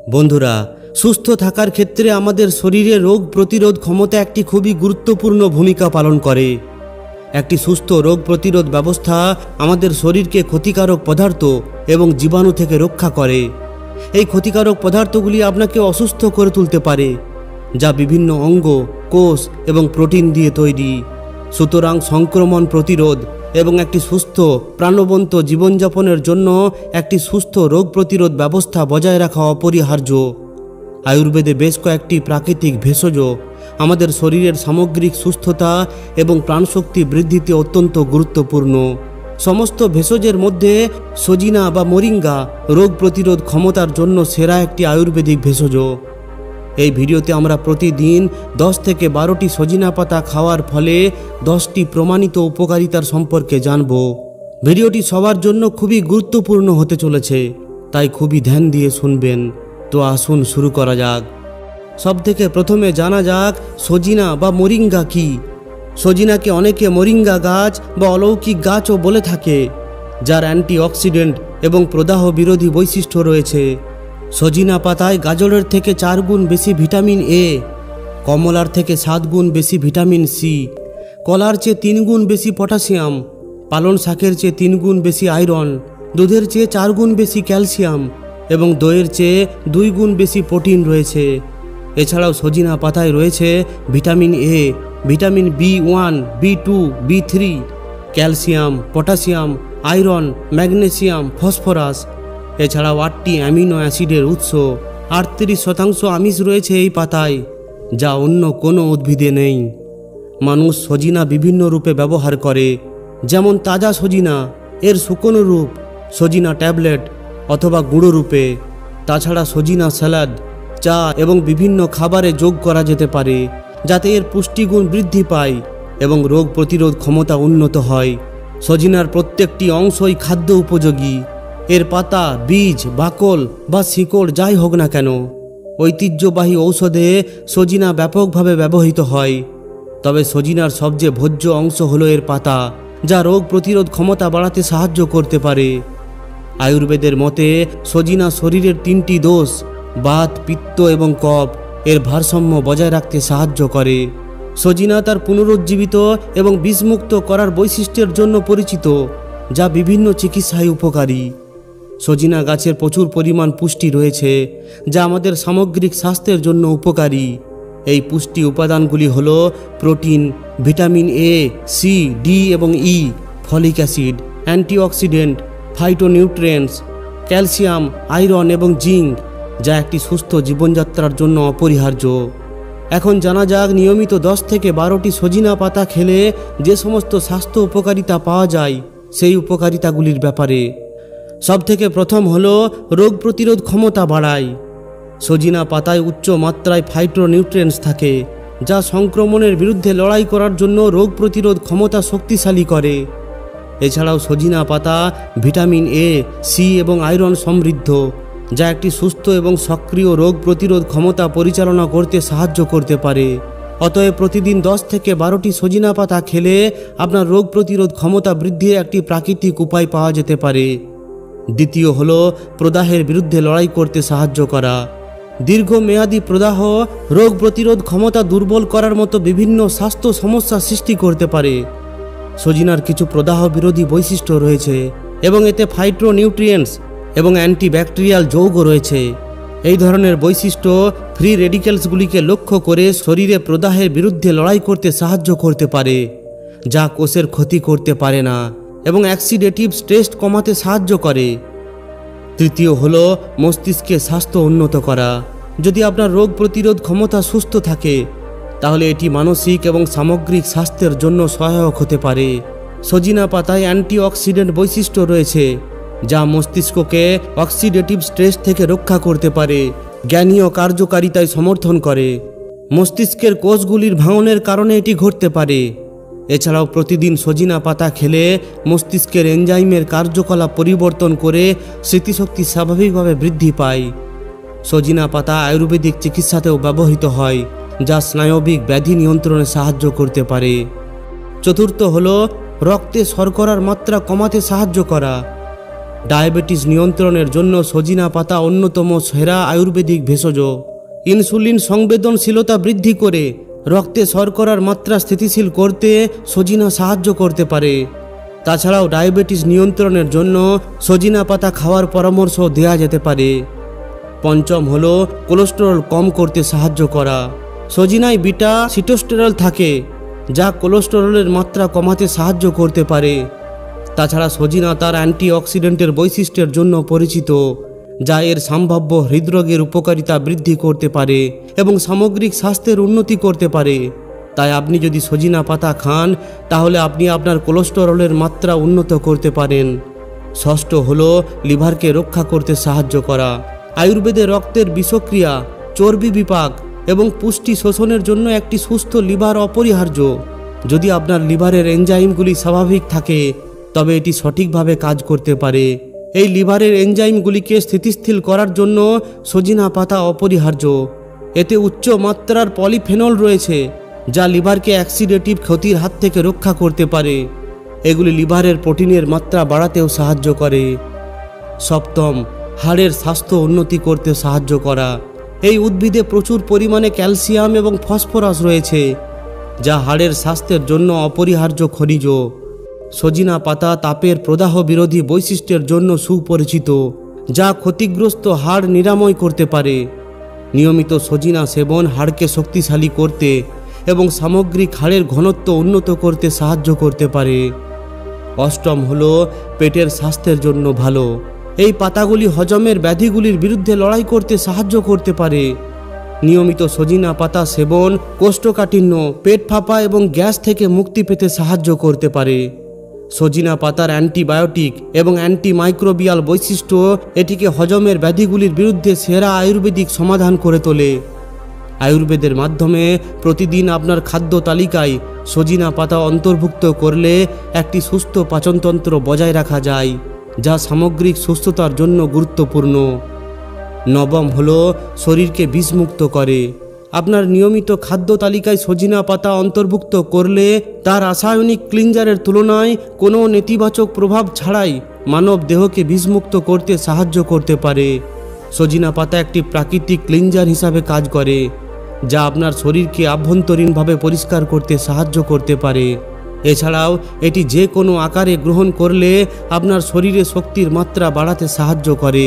বন্ধুরা, সুস্থ থাকার ক্ষেত্রে আমাদের শরীরে রোগ প্রতিরোধ ক্ষমতা একটি খুবই গুরুত্বপূর্ণ ভূমিকা পালন করে। একটি সুস্থ রোগ প্রতিরোধ ব্যবস্থা আমাদের শরীরকে ক্ষতিকারক পদার্থ এবং জীবাণু থেকে রক্ষা করে। এই ক্ষতিকারক পদার্থগুলি আপনাকে অসুস্থ করে তুলতে পারে, যা বিভিন্ন অঙ্গ, কোষ এবং প্রোটিন দিয়ে তৈরি। সুতরাং সংক্রমণ প্রতিরোধ এবং একটি সুস্থ প্রাণবন্ত জীবনযাপনের জন্য একটি সুস্থ রোগ প্রতিরোধ ব্যবস্থা বজায় রাখা অপরিহার্য। আয়ুর্বেদে বেশ কয়েকটি প্রাকৃতিক ভেষজ আমাদের শরীরের সামগ্রিক সুস্থতা এবং প্রাণশক্তি বৃদ্ধিতে অত্যন্ত গুরুত্বপূর্ণ। সমস্ত ভেষজের মধ্যে সজিনা বা মোরিঙ্গা রোগ প্রতিরোধ ক্ষমতার জন্য সেরা একটি আয়ুর্বেদিক ভেষজ। এই ভিডিওতে আমরা প্রতিদিন 10 থেকে 12টি সজিনা পাতা খাওয়ার ফলে 10টি প্রমাণিত উপকারিতার সম্পর্কে জানব। ভিডিওটি সবার জন্য খুবই গুরুত্বপূর্ণ হতে চলেছে, তাই খুবই ধ্যান দিয়ে শুনবেন। তো আসুন শুরু করা যাক। সবথেকে প্রথমে জানা যাক সজিনা বা মোরিঙ্গা কি। সজিনাকে অনেকে মোরিঙ্গা গাছ বা অলৌকিক গাছও বলে থাকে, যার অ্যান্টিঅক্সিডেন্ট এবং প্রদাহ বিরোধী বৈশিষ্ট্য রয়েছে। সজিনা পাতায় গাজরের থেকে 4 গুণ বেশি ভিটামিন এ, কমলার থেকে 7 গুণ বেশি ভিটামিন সি, কলার চেয়ে 3 গুণ বেশি পটাশিয়াম, পালং শাকের চেয়ে 3 গুণ বেশি আয়রন, দুধের চেয়ে 4 গুণ বেশি ক্যালসিয়াম এবং দইয়ের চেয়ে 2 গুণ বেশি প্রোটিন রয়েছে। এছাড়াও সজিনা পাতায় রয়েছে vitamin A, vitamin B one, B two, বি3, calcium, potassium, iron, magnesium, phosphorus. এছাড়াও 8টি অ্যামিনো অ্যাসিডের উৎস, 38% আমিষ রয়েছে এই পাতায়, যা অন্য কোনো উদ্ভিদে নেই। মানুষ সজিনা বিভিন্ন রূপে ব্যবহার করে, যেমন তাজা সজিনা, এর শুকনো রূপ, সজিনা ট্যাবলেট অথবা গুঁড়ো রূপে। তাছাড়া সজিনা স্যালাড, চা এবং বিভিন্ন খাবারে যোগ করা যেতে পারে, যাতে এর পুষ্টিগুণ বৃদ্ধি পায় এবং রোগ প্রতিরোধ ক্ষমতা উন্নত হয়। সজিনার প্রত্যেকটি অংশই খাদ্য উপযোগী। এর পাতা, বীজ, বাকল বা শিকড় যাই হোক না কেন, ঐতিহ্যবাহী ঔষধে সজিনা ব্যাপকভাবে ব্যবহৃত হয়। তবে সজিনার সবচেয়ে ভোজ্য অংশ হলো এর পাতা, যা রোগ প্রতিরোধ ক্ষমতা বাড়াতে সাহায্য করতে পারে। আয়ুর্বেদের মতে সজিনা শরীরের 3টি দোষ, বাত, পিত্ত এবং কফ, এর ভারসাম্য বজায় রাখতে সাহায্য করে। সজিনা তার পুনরুজ্জীবিত এবং বিষমুক্ত করার বৈশিষ্ট্যের জন্য পরিচিত, যা বিভিন্ন চিকিৎসায় উপকারী। সজিনা গাছের প্রচুর পরিমাণ পুষ্টি রয়েছে, যা আমাদের সামগ্রিক স্বাস্থ্যের জন্য উপকারী। এই পুষ্টি উপাদানগুলি হল protein, vitamin A, C, D এবং E, folic acid, antioxidant, phytonutrients, calcium, iron এবং জিঙ্ক, যা একটি সুস্থ জীবনযাত্রার জন্য অপরিহার্য। এখন জানা যাক নিয়মিত 10 থেকে 12টি সজিনা পাতা খেলে যে সমস্ত স্বাস্থ্য উপকারিতা পাওয়া যায়, সেই উপকারিতাগুলির ব্যাপারে। সবথেকে প্রথম হলো রোগ প্রতিরোধ ক্ষমতা বাড়ায়। সজিনা পাতায় উচ্চ মাত্রায় ফাইটোনিউট্রিয়েন্টস থাকে, যা সংক্রমণের বিরুদ্ধে লড়াই করার জন্য রোগ প্রতিরোধ ক্ষমতা শক্তিশালী করে। এছাড়াও সজিনা পাতা ভিটামিন এ, সি এবং আয়রন সমৃদ্ধ, যা একটি সুস্থ এবং সক্রিয় রোগ প্রতিরোধ ক্ষমতা পরিচালনা করতে সাহায্য করতে পারে। অতএব প্রতিদিন 10 থেকে 12টি সজিনা পাতা খেলে আপনার রোগ প্রতিরোধ ক্ষমতা বৃদ্ধির একটি প্রাকৃতিক উপায় পাওয়া যেতে পারে। দ্বিতীয় হলো প্রদাহের বিরুদ্ধে লড়াই করতে সাহায্য করা। দীর্ঘমেয়াদী প্রদাহ রোগ প্রতিরোধ ক্ষমতা দুর্বল করার মতো বিভিন্ন স্বাস্থ্য সমস্যা সৃষ্টি করতে পারে। সজিনার কিছু প্রদাহ বিরোধী বৈশিষ্ট্য রয়েছে এবং এতে ফাইটোনিউট্রিয়েন্টস এবং অ্যান্টিব্যাকটেরিয়াল যৌগ রয়েছে। এই ধরনের বৈশিষ্ট্য ফ্রি রেডিক্যালসগুলিকে লক্ষ্য করে শরীরে প্রদাহের বিরুদ্ধে লড়াই করতে সাহায্য করতে পারে, যা কোষের ক্ষতি করতে পারে না এবং অক্সিডেটিভ স্ট্রেস কমাতে সাহায্য করে। তৃতীয় হলো মস্তিষ্কের স্বাস্থ্য উন্নত করা। যদি আপনার রোগ প্রতিরোধ ক্ষমতা সুস্থ থাকে, তাহলে এটি মানসিক এবং সামগ্রিক স্বাস্থ্যের জন্য সহায়ক হতে পারে। সজিনা পাতায় অ্যান্টিঅক্সিডেন্ট বৈশিষ্ট্য রয়েছে, যা মস্তিষ্ককে অক্সিডেটিভ স্ট্রেস থেকে রক্ষা করতে পারে, জ্ঞানী ও কার্যকারিতায় সমর্থন করে। মস্তিষ্কের কোষগুলির ভাঙনের কারণে এটি ঘটতে পারে। এছাড়াও প্রতিদিন সজিনা পাতা খেলে মস্তিষ্কের এনজাইমের কার্যকলাপ পরিবর্তন করে স্মৃতিশক্তি স্বাভাবিকভাবে বৃদ্ধি পায়। সজিনা পাতা আয়ুর্বেদিক চিকিৎসাতেও ব্যবহৃত হয়, যা স্নায়বিক ব্যাধি নিয়ন্ত্রণে সাহায্য করতে পারে। চতুর্থ হলো রক্তে শর্করার মাত্রা কমাতে সাহায্য করা। ডায়াবেটিস নিয়ন্ত্রণের জন্য সজিনা পাতা অন্যতম সেরা আয়ুর্বেদিক ভেষজ। ইনসুলিন সংবেদনশীলতা বৃদ্ধি করে রক্তে শর্করার মাত্রা স্থিতিশীল করতে সজিনা সাহায্য করতে পারে। তাছাড়াও ডায়াবেটিস নিয়ন্ত্রণের জন্য সজিনা পাতা খাওয়ার পরামর্শ দেওয়া যেতে পারে। পঞ্চম হলো কোলেস্টেরল কম করতে সাহায্য করা। সজিনায় বিটা সিটোস্টেরল থাকে, যা কোলেস্টেরলের মাত্রা কমাতে সাহায্য করতে পারে। তাছাড়া সজিনা তার অ্যান্টিঅক্সিডেন্টের বৈশিষ্ট্যের জন্য পরিচিত, যা এর সম্ভাব্য হৃদরোগের উপকারিতা বৃদ্ধি করতে পারে এবং সামগ্রিক স্বাস্থ্যের উন্নতি করতে পারে। তাই আপনি যদি সজিনা পাতা খান তাহলে আপনি আপনার কোলেস্টেরলের মাত্রা উন্নত করতে পারেন। ষষ্ঠ হলো লিভারকে রক্ষা করতে সাহায্য করা। আয়ুর্বেদে রক্তের বিষক্রিয়া, চর্বি বিপাক এবং পুষ্টি শোষণের জন্য একটি সুস্থ লিভার অপরিহার্য। যদি আপনার লিভারের এনজাইমগুলি স্বাভাবিক থাকে তবে এটি সঠিকভাবে কাজ করতে পারে। এই লিভারের এনজাইমগুলিকে স্থিতিশীল করার জন্য সজিনা পাতা অপরিহার্য। এতে উচ্চ মাত্রার পলিফেনল রয়েছে, যা লিভারকে অক্সিডেটিভ ক্ষতির হাত থেকে রক্ষা করতে পারে। এগুলি লিভারের প্রোটিনের মাত্রা বাড়াতেও সাহায্য করে। সপ্তম, হাড়ের স্বাস্থ্য উন্নতি করতে সাহায্য করা। এই উদ্ভিদে প্রচুর পরিমাণে ক্যালসিয়াম এবং ফসফরাস রয়েছে, যা হাড়ের স্বাস্থ্যের জন্য অপরিহার্য খনিজ। সজিনা পাতা তাপের প্রদাহ বিরোধী বৈশিষ্ট্যের জন্য সুপরিচিত, যা ক্ষতিগ্রস্ত হাড় নিরাময় করতে পারে। নিয়মিত সজিনা সেবন হাড়কে শক্তিশালী করতে এবং সামগ্রিক হাড়ের ঘনত্ব উন্নত করতে সাহায্য করতে পারে। অষ্টম হলো পেটের স্বাস্থ্যের জন্য ভালো। এই পাতাগুলি হজমের ব্যাধিগুলির বিরুদ্ধে লড়াই করতে সাহায্য করতে পারে। নিয়মিত সজিনা পাতা সেবন কোষ্ঠকাঠিন্য, পেট ফাঁপা এবং গ্যাস থেকে মুক্তি পেতে সাহায্য করতে পারে। সজিনা পাতার অ্যান্টিবায়োটিক এবং অ্যান্টিমাইক্রোবিয়াল বৈশিষ্ট্য এটিকে হজমের ব্যাধিগুলির বিরুদ্ধে সেরা আয়ুর্বেদিক সমাধান করে তোলে। আয়ুর্বেদের মাধ্যমে প্রতিদিন আপনার খাদ্য তালিকায় সজিনা পাতা অন্তর্ভুক্ত করলে একটি সুস্থ পাচনতন্ত্র বজায় রাখা যায়, যা সামগ্রিক সুস্থতার জন্য গুরুত্বপূর্ণ। নবম হলো শরীরকে বিষমুক্ত করে। আপনার নিয়মিত খাদ্য তালিকায় সজিনা পাতা অন্তর্ভুক্ত করলে তা রাসায়নিক ক্লিনজারের তুলনায় কোনো নেতিবাচক প্রভাব ছাড়াই মানব দেহকে বিষমুক্ত করতে সাহায্য করতে পারে। সজিনা পাতা একটি প্রাকৃতিক ক্লিনজার হিসাবে কাজ করে, যা আপনার শরীরকে আভ্যন্তরীণভাবে পরিষ্কার করতে সাহায্য করতে পারে। এছাড়াও এটি যে কোনো আকারে গ্রহণ করলে আপনার শরীরে শক্তির মাত্রা বাড়াতে সাহায্য করে।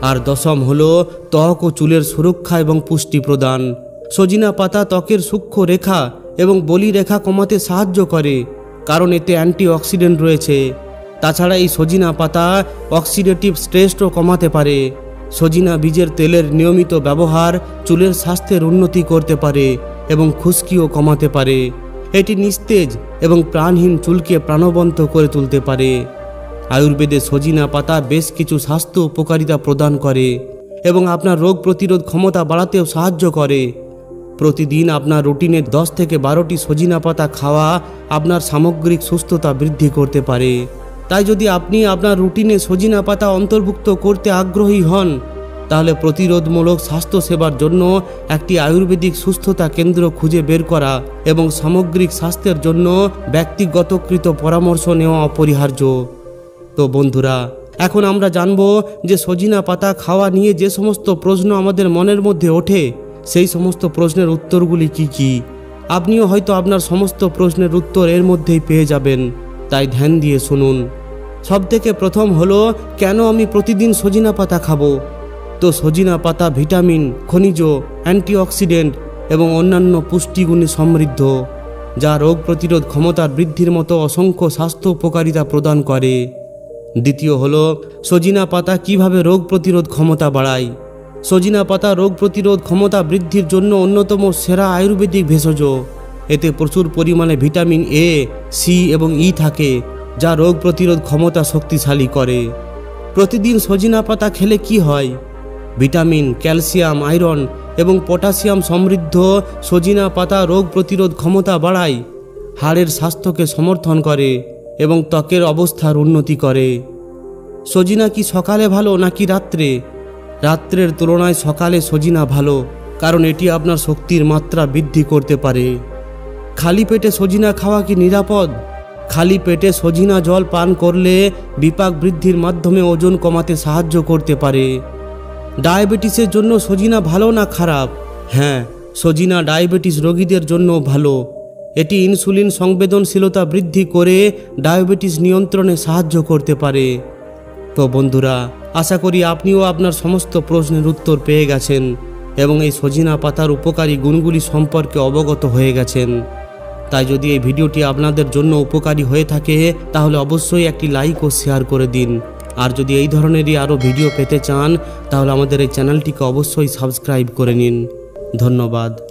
আর দশম হলো ত্বক ও চুলের সুরক্ষা এবং পুষ্টি প্রদান। সজিনা পাতা ত্বকের সূক্ষ্ম রেখা এবং বলি রেখা কমাতে সাহায্য করে, কারণ এতে অ্যান্টিঅক্সিডেন্ট রয়েছে। তাছাড়া এই সজিনা পাতা অক্সিডেটিভ স্ট্রেসও কমাতে পারে। সজিনা বীজের তেলের নিয়মিত ব্যবহার চুলের স্বাস্থ্যের উন্নতি করতে পারে এবং খুশকিও কমাতে পারে। এটি নিস্তেজ এবং প্রাণহীন চুলকে প্রাণবন্ত করে তুলতে পারে। আয়ুর্বেদে সজিনা পাতা বেশ কিছু স্বাস্থ্য উপকারিতা প্রদান করে এবং আপনার রোগ প্রতিরোধ ক্ষমতা বাড়াতেও সাহায্য করে। প্রতিদিন আপনার রুটিনে 10 থেকে 12টি সজিনা পাতা খাওয়া আপনার সামগ্রিক সুস্থতা বৃদ্ধি করতে পারে। তাই যদি আপনি আপনার রুটিনে সজিনা পাতা অন্তর্ভুক্ত করতে আগ্রহী হন তাহলে প্রতিরোধমূলক স্বাস্থ্য সেবার জন্য একটি আয়ুর্বেদিক সুস্থতা কেন্দ্র খুঁজে বের করা এবং সামগ্রিক স্বাস্থ্যের জন্য ব্যক্তিগতকৃত পরামর্শ নেওয়া অপরিহার্য। তো বন্ধুরা, এখন আমরা জানব যে সজিনা পাতা খাওয়া নিয়ে যে সমস্ত প্রশ্ন আমাদের মনের মধ্যে ওঠে সেই সমস্ত প্রশ্নের উত্তরগুলি কি কি। আপনিও হয়তো আপনার সমস্ত প্রশ্নের উত্তর এর মধ্যেই পেয়ে যাবেন, তাই ধ্যান দিয়ে শুনুন। সবথেকে প্রথম হলো, কেন আমি প্রতিদিন সজিনা পাতা খাবো? তো সজিনা পাতা ভিটামিন, খনিজ, অ্যান্টিঅক্সিডেন্ট এবং অন্যান্য পুষ্টিগুণে সমৃদ্ধ, যা রোগ প্রতিরোধ ক্ষমতার বৃদ্ধির মতো অসংখ্য স্বাস্থ্য উপকারিতা প্রদান করে। দ্বিতীয় হলো, সজিনা পাতা কিভাবে রোগ প্রতিরোধ ক্ষমতা বাড়ায়? সজিনা পাতা রোগ প্রতিরোধ ক্ষমতা বৃদ্ধির জন্য অন্যতম সেরা আয়ুর্বেদিক ভেষজ। এতে প্রচুর পরিমাণে ভিটামিন এ, সি এবং ই থাকে, যা রোগ প্রতিরোধ ক্ষমতা শক্তিশালী করে। প্রতিদিন সজিনা পাতা খেলে কি হয়? ভিটামিন, ক্যালসিয়াম, আয়রন এবং পটাশিয়াম সমৃদ্ধ সজিনা পাতা রোগ প্রতিরোধ ক্ষমতা বাড়ায়, হাড়ের স্বাস্থ্যকে সমর্থন করে এবং ত্বকের অবস্থার উন্নতি করে। সজিনা কি সকালে ভালো নাকি রাত্রে? রাত্রের তুলনায় সকালে সজিনা ভালো, কারণ এটি আপনার শক্তির মাত্রা বৃদ্ধি করতে পারে। খালি পেটে সজিনা খাওয়া কি নিরাপদ? খালি পেটে সজিনা জল পান করলে বিপাক বৃদ্ধির মাধ্যমে ওজন কমাতে সাহায্য করতে পারে। ডায়াবেটিসের জন্য সজিনা ভালো না খারাপ? হ্যাঁ, সজিনা ডায়াবেটিস রোগীদের জন্য ভালো। এটি ইনসুলিন সংবেদনশীলতা বৃদ্ধি করে ডায়াবেটিস নিয়ন্ত্রণে সাহায্য করতে পারে। তো বন্ধুরা, আশা করি আপনিও আপনার সমস্ত প্রশ্নের উত্তর পেয়ে গেছেন এবং এই সজিনা পাতার উপকারী গুণগুলি সম্পর্কে অবগত হয়ে গেছেন। তাই যদি এই ভিডিওটি আপনাদের জন্য উপকারী হয়ে থাকে তাহলে অবশ্যই একটি লাইক ও শেয়ার করে দিন। আর যদি এই ধরনেরই আরও ভিডিও পেতে চান তাহলে আমাদের এই চ্যানেলটিকে অবশ্যই সাবস্ক্রাইব করে নিন। ধন্যবাদ।